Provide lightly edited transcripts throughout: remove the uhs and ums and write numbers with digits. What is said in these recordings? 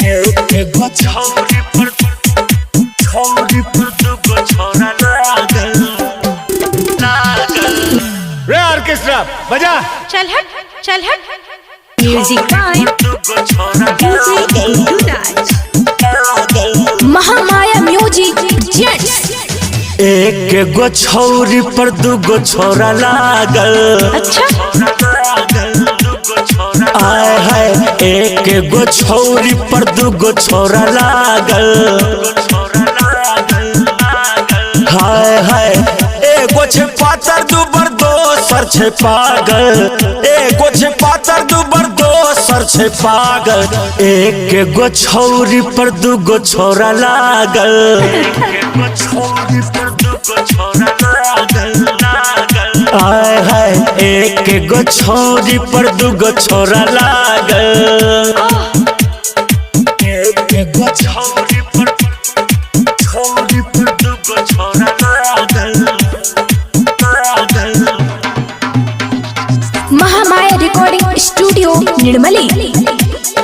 एगो छौरी पर दुगो छोरा लागल। रे ऑर्केस्ट्रा बजा। चल हट music time. Mahamaya music gents. एक गो छौरी पर दुगो छोरा लागल। अच्छा आय हाय एक गो छौरी पर दुगो छोरा लागल। हाय हाय एगो छे पातर दुबर दोसर छे पागल। एगो छे पातर दुबर दोसर छे पागल। एक गो छौरी पर दुगो छोरा लागल। आय हाय एक गो छौरी पर दुगो छोरा लागल। एक गो छौरी पर दुगो छोरा लागल। Mahamaya recording studio Nirmali.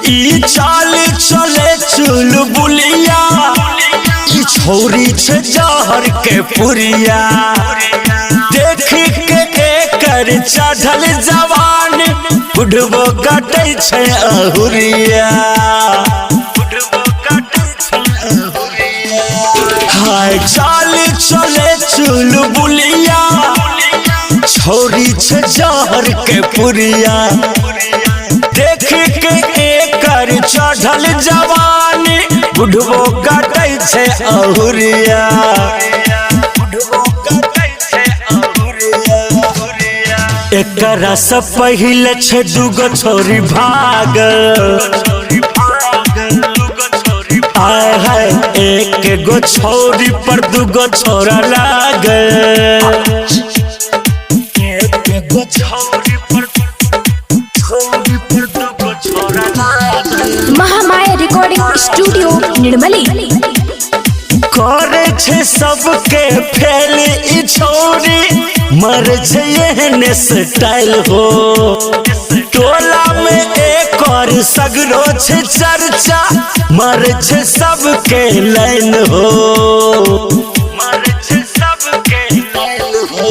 ई चाल चले चुलबुलिया ई छौरी छे जहर के पुरिया। देख के एकर चढ़ल जवान बुढ़बो कटै छे अहुरिया। हाय चाल चले चुलबुलिया छौरी छे जहर के पुरिया। देख के एकर चढ़ल जवान बुढ़बो कटै छे अहुरिया। एकरा से पहिले छे दुगो छोरी भागल। आय हाय एक गो छौरी पर दुगो छोरा लागल। एक गो छौरी पर दुगो छोरा लागल। Mahamaya recording studio Nirmali. करे छे सबके फेल ई छौरी मर छे एहने स्टाइल हो। टोला में एक और सगरो छे चर्चा मर छे सबके लाइन हो। मर छे सबके लाइन हो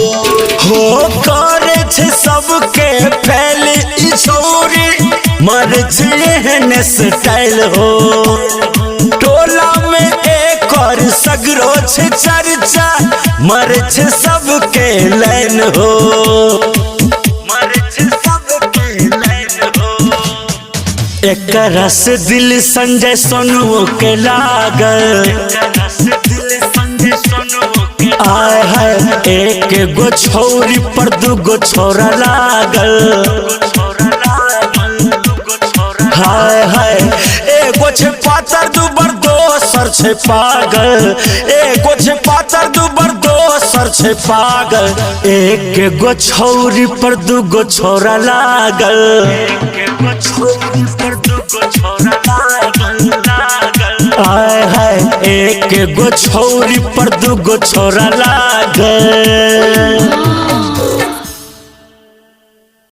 करे छे सबके फेल ई छौरी मर छे एहने स्टाइल हो। टोला में एक और सगरो छे चर्चा मर छे सबके लाइन हो। मर छे सबके लाइन हो। एकरा से दिल संजय सोनू के लागल। आय हाय एक गो छौरी पर दुगो छोरा लागल। हाय हाय एगो छे पातर दुबर दोसर छे पागल। एगो छे पातर दुबर दोसर छे पागल। एक गो छौरी पर दुगो छोरा लागल। आय हाय एक गो छौरी पर दुगो छोरा लागल।